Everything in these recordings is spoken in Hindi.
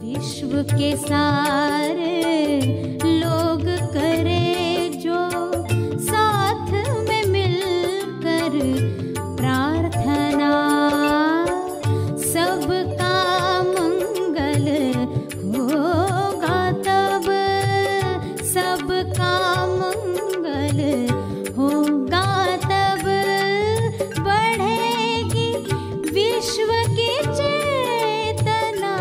विश्व के सारे लोग करे जो साथ में मिलकर प्रार्थना, सबका मंगल होगा तब, सबका मंगल होगा तब, बढ़ेगी विश्व की चेतना।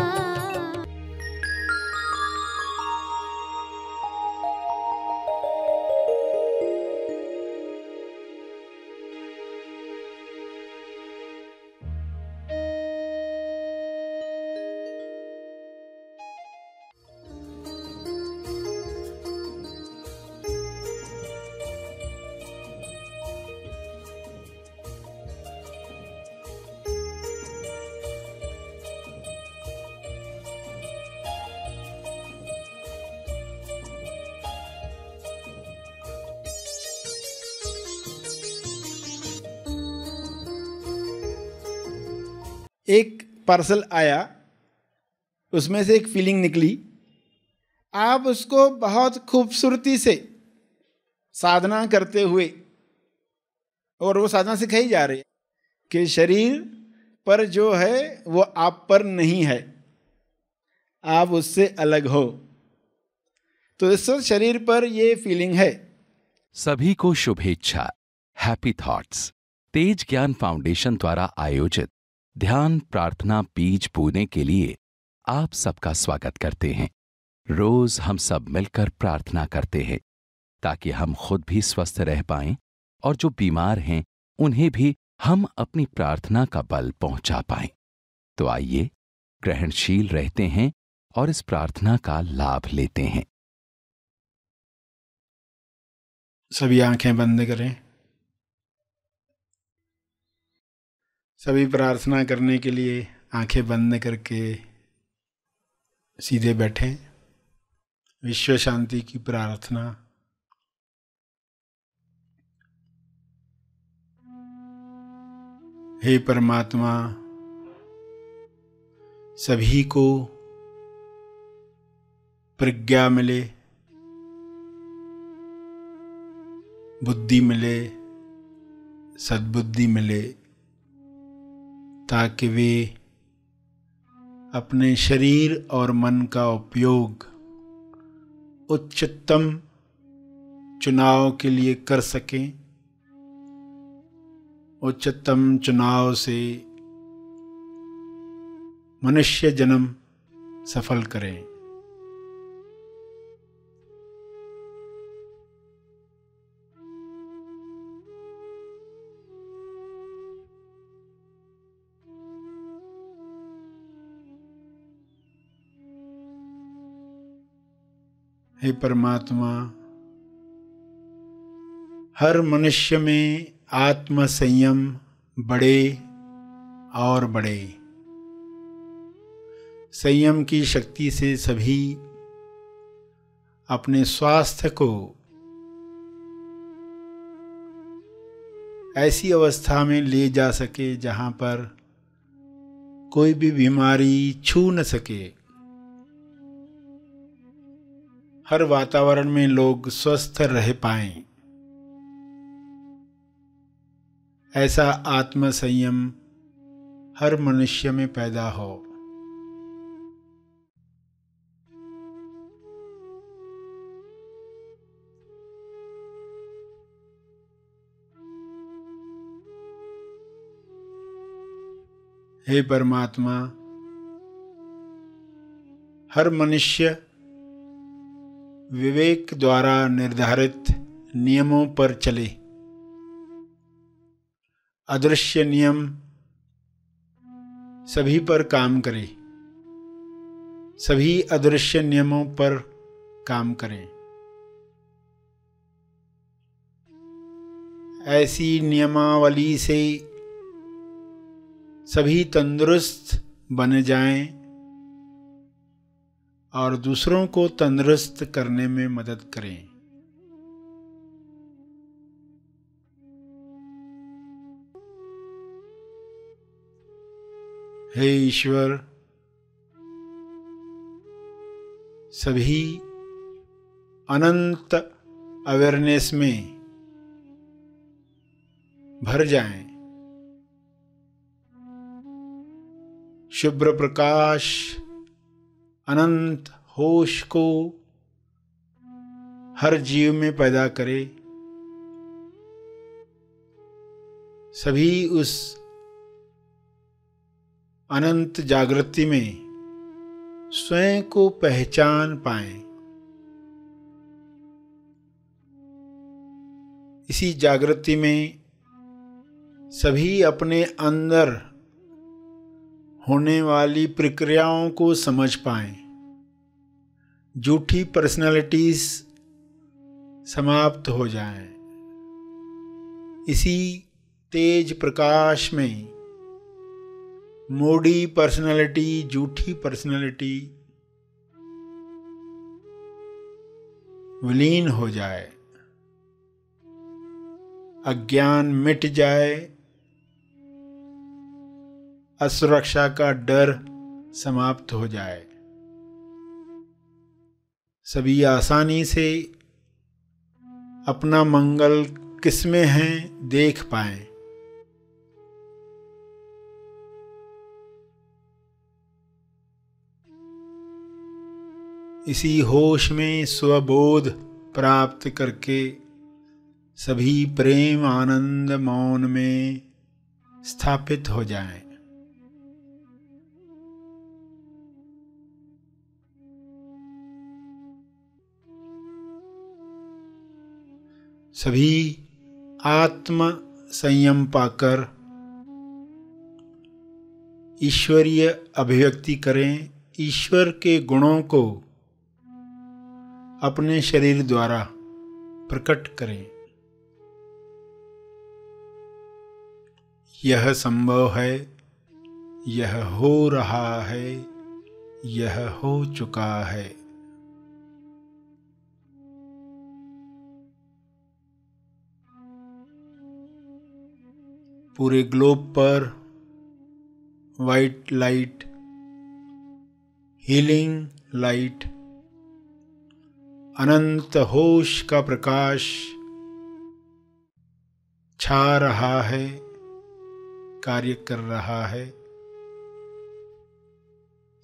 एक पार्सल आया, उसमें से एक फीलिंग निकली। आप उसको बहुत खूबसूरती से साधना करते हुए, और वो साधना सिखाई जा रही है कि शरीर पर जो है वो आप पर नहीं है, आप उससे अलग हो। तो इस वक्त शरीर पर ये फीलिंग है। सभी को शुभेच्छा। हैप्पी थॉट्स तेज ज्ञान फाउंडेशन द्वारा आयोजित ध्यान प्रार्थना बीज बोने के लिए आप सबका स्वागत करते हैं। रोज हम सब मिलकर प्रार्थना करते हैं ताकि हम खुद भी स्वस्थ रह पाएं और जो बीमार हैं उन्हें भी हम अपनी प्रार्थना का बल पहुंचा पाएं। तो आइए ग्रहणशील रहते हैं और इस प्रार्थना का लाभ लेते हैं। सभी आंखें बंद करें। सभी प्रार्थना करने के लिए आंखें बंद करके सीधे बैठें। विश्व शांति की प्रार्थना। हे परमात्मा, सभी को प्रज्ञा मिले, बुद्धि मिले, सद्बुद्धि मिले, ताकि वे अपने शरीर और मन का उपयोग उच्चतम चुनाव के लिए कर सकें। उच्चतम चुनाव से मनुष्य जन्म सफल करें। हे परमात्मा, हर मनुष्य में आत्म संयम बढ़े और बढ़े। संयम की शक्ति से सभी अपने स्वास्थ्य को ऐसी अवस्था में ले जा सके जहाँ पर कोई भी बीमारी छू न सके। हर वातावरण में लोग स्वस्थ रह पाएं, ऐसा आत्म संयम हर मनुष्य में पैदा हो। हे परमात्मा, हर मनुष्य विवेक द्वारा निर्धारित नियमों पर चले। अदृश्य नियम सभी पर काम करे, सभी अदृश्य नियमों पर काम करें। ऐसी नियमावली से सभी तंदुरुस्त बन जाएं और दूसरों को तंदुरुस्त करने में मदद करें। हे ईश्वर, सभी अनंत अवेयरनेस में भर जाएं। शुभ्र प्रकाश अनंत होश को हर जीव में पैदा करे। सभी उस अनंत जागृति में स्वयं को पहचान पाएं। इसी जागृति में सभी अपने अंदर होने वाली प्रक्रियाओं को समझ पाएं। झूठी पर्सनालिटीज समाप्त हो जाएं। इसी तेज प्रकाश में मोड़ी पर्सनालिटी, झूठी पर्सनालिटी विलीन हो जाए, अज्ञान मिट जाए, असुरक्षा का डर समाप्त हो जाए। सभी आसानी से अपना मंगल किसमें है देख पाएं। इसी होश में स्वबोध प्राप्त करके सभी प्रेम आनंद मौन में स्थापित हो जाएं। सभी आत्म संयम पाकर ईश्वरीय अभिव्यक्ति करें। ईश्वर के गुणों को अपने शरीर द्वारा प्रकट करें। यह संभव है, यह हो रहा है, यह हो चुका है। पूरे ग्लोब पर वाइट लाइट, हीलिंग लाइट, अनंत होश का प्रकाश छा रहा है, कार्य कर रहा है।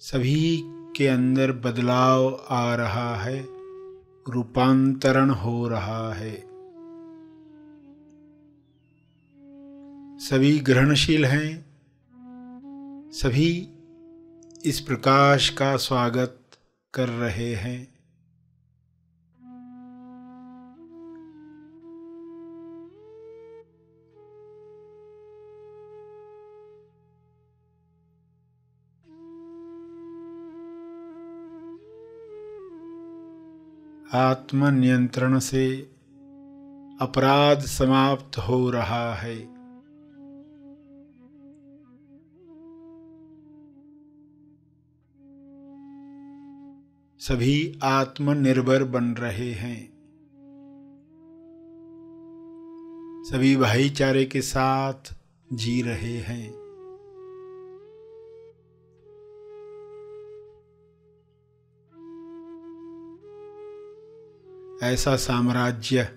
सभी के अंदर बदलाव आ रहा है, रूपांतरण हो रहा है। सभी ग्रहणशील हैं। सभी इस प्रकाश का स्वागत कर रहे हैं। आत्म नियंत्रण से अपराध समाप्त हो रहा है। सभी आत्मनिर्भर बन रहे हैं। सभी भाईचारे के साथ जी रहे हैं। ऐसा साम्राज्य,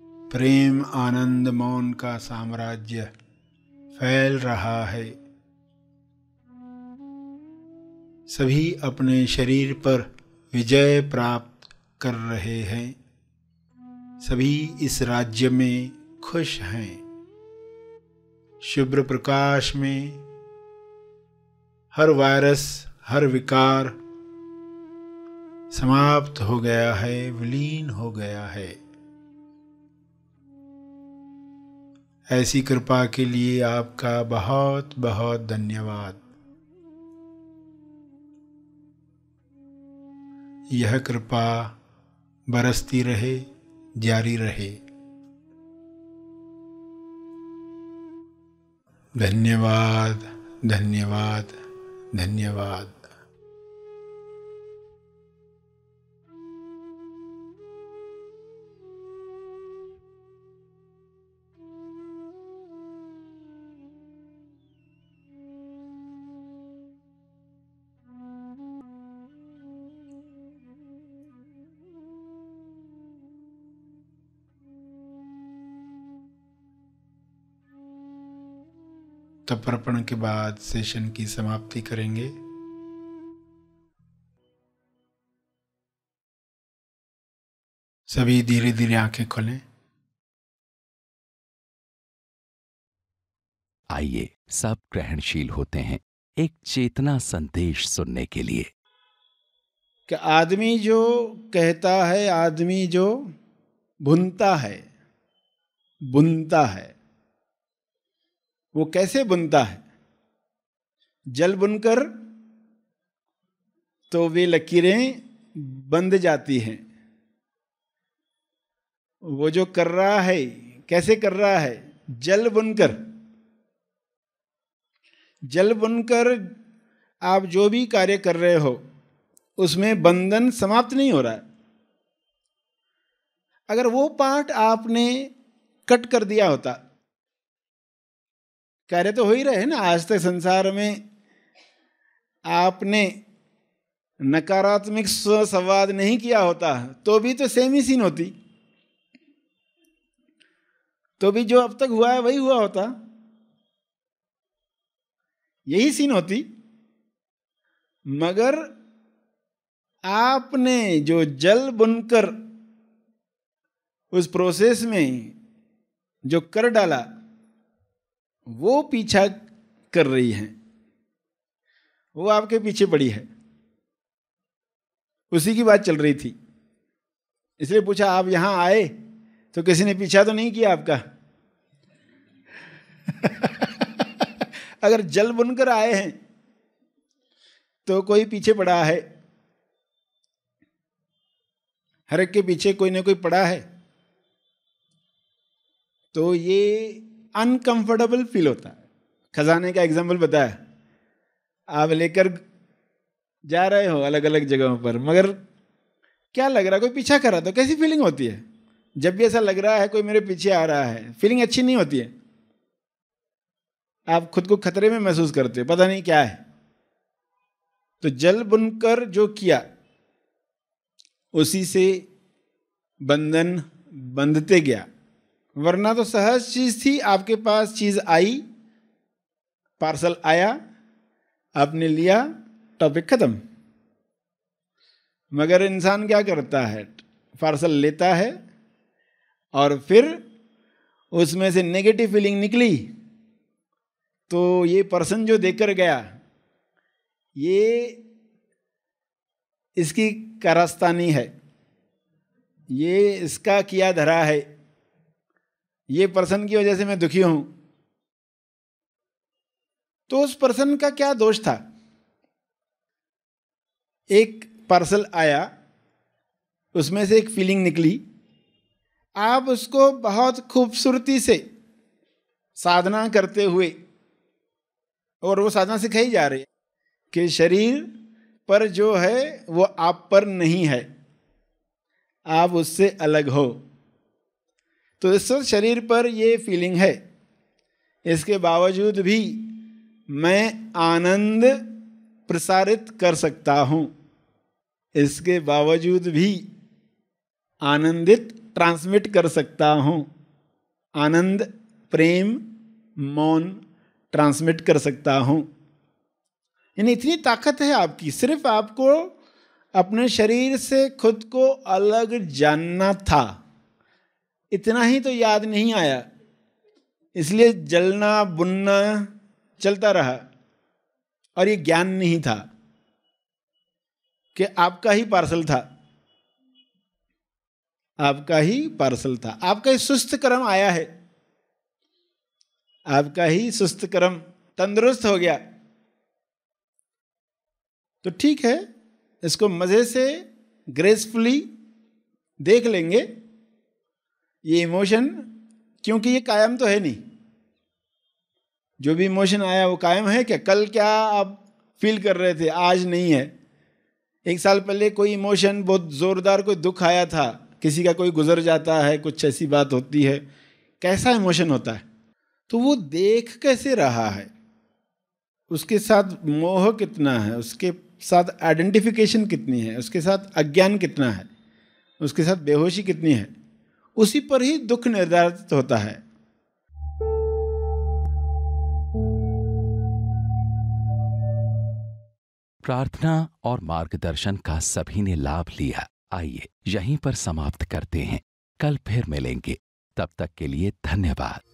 प्रेम आनंद मौन का साम्राज्य फैल रहा है। सभी अपने शरीर पर विजय प्राप्त कर रहे हैं। सभी इस राज्य में खुश हैं। शुभ्र प्रकाश में हर वायरस, हर विकार समाप्त हो गया है, विलीन हो गया है। ऐसी कृपा के लिए आपका बहुत बहुत धन्यवाद। यह कृपा बरसती रहे, जारी रहे। धन्यवाद, धन्यवाद, धन्यवाद। तर्पण के बाद सेशन की समाप्ति करेंगे। सभी धीरे धीरे आंखें खोलें। आइए सब ग्रहणशील होते हैं एक चेतना संदेश सुनने के लिए। कि आदमी जो कहता है, आदमी जो बुनता है, वो कैसे बुनता है? जल बुनकर तो वे लकीरें बंध जाती हैं। वो जो कर रहा है, कैसे कर रहा है? जल बुनकर आप जो भी कार्य कर रहे हो उसमें बंधन समाप्त नहीं हो रहा है। अगर वो पार्ट आपने कट कर दिया होता, कार्य तो हो ही रहे ना। आज तक संसार में आपने नकारात्मक संवाद नहीं किया होता तो भी तो सेम ही सीन होती, तो भी जो अब तक हुआ है वही हुआ होता, यही सीन होती। मगर आपने जो जल बुनकर उस प्रोसेस में जो कर डाला, वो पीछा कर रही है, वो आपके पीछे पड़ी है। उसी की बात चल रही थी, इसलिए पूछा आप यहां आए तो किसी ने पीछा तो नहीं किया आपका? अगर जल बुनकर आए हैं तो कोई पीछे पड़ा है, हर एक के पीछे कोई ना कोई पड़ा है, तो ये अनकंफर्टेबल फील होता है। खजाने का एग्जाम्पल बताया, आप लेकर जा रहे हो अलग अलग जगहों पर, मगर क्या लग रहा है? कोई पीछा कर रहा, तो कैसी फीलिंग होती है? जब भी ऐसा लग रहा है कोई मेरे पीछे आ रहा है, फीलिंग अच्छी नहीं होती है। आप खुद को खतरे में महसूस करते हो, पता नहीं क्या है। तो जल बुनकर जो किया उसी से बंधन बंधते गया, वरना तो सहज चीज थी। आपके पास चीज आई, पार्सल आया, आपने लिया, टॉपिक खत्म। मगर इंसान क्या करता है? पार्सल लेता है और फिर उसमें से नेगेटिव फीलिंग निकली तो ये पर्सन जो देकर गया, ये इसकी कारस्तानी है, ये इसका किया धरा है, ये पर्सन की वजह से मैं दुखी हूं। तो उस पर्सन का क्या दोष था? एक पार्सल आया, उसमें से एक फीलिंग निकली, आप उसको बहुत खूबसूरती से साधना करते हुए, और वो साधना सिखाई जा रही है कि शरीर पर जो है वो आप पर नहीं है, आप उससे अलग हो। तो इस वक्त शरीर पर ये फीलिंग है, इसके बावजूद भी मैं आनंद प्रसारित कर सकता हूं, इसके बावजूद भी आनंदित ट्रांसमिट कर सकता हूं, आनंद, प्रेम, मौन ट्रांसमिट कर सकता हूं। यानी इतनी ताकत है आपकी। सिर्फ आपको अपने शरीर से खुद को अलग जानना था, इतना ही तो याद नहीं आया, इसलिए जलना बुनना चलता रहा। और ये ज्ञान नहीं था कि आपका ही पार्सल था, आपका ही पार्सल था, आपका ही सुस्त कर्म आया है, आपका ही सुस्त कर्म तंदुरुस्त हो गया। तो ठीक है, इसको मजे से ग्रेसफुली देख लेंगे ये इमोशन, क्योंकि ये कायम तो है नहीं। जो भी इमोशन आया वो कायम है क्या? कल क्या आप फील कर रहे थे, आज नहीं है। एक साल पहले कोई इमोशन, बहुत जोरदार कोई दुख आया था, किसी का कोई गुजर जाता है, कुछ ऐसी बात होती है, कैसा इमोशन होता है? तो वो देख कैसे रहा है, उसके साथ मोह कितना है, उसके साथ आइडेंटिफिकेशन कितनी है, उसके साथ अज्ञान कितना है, उसके साथ बेहोशी कितनी है, उसी पर ही दुख निर्धारित होता है। प्रार्थना और मार्गदर्शन का सभी ने लाभ लिया। आइए यहीं पर समाप्त करते हैं। कल फिर मिलेंगे। तब तक के लिए धन्यवाद।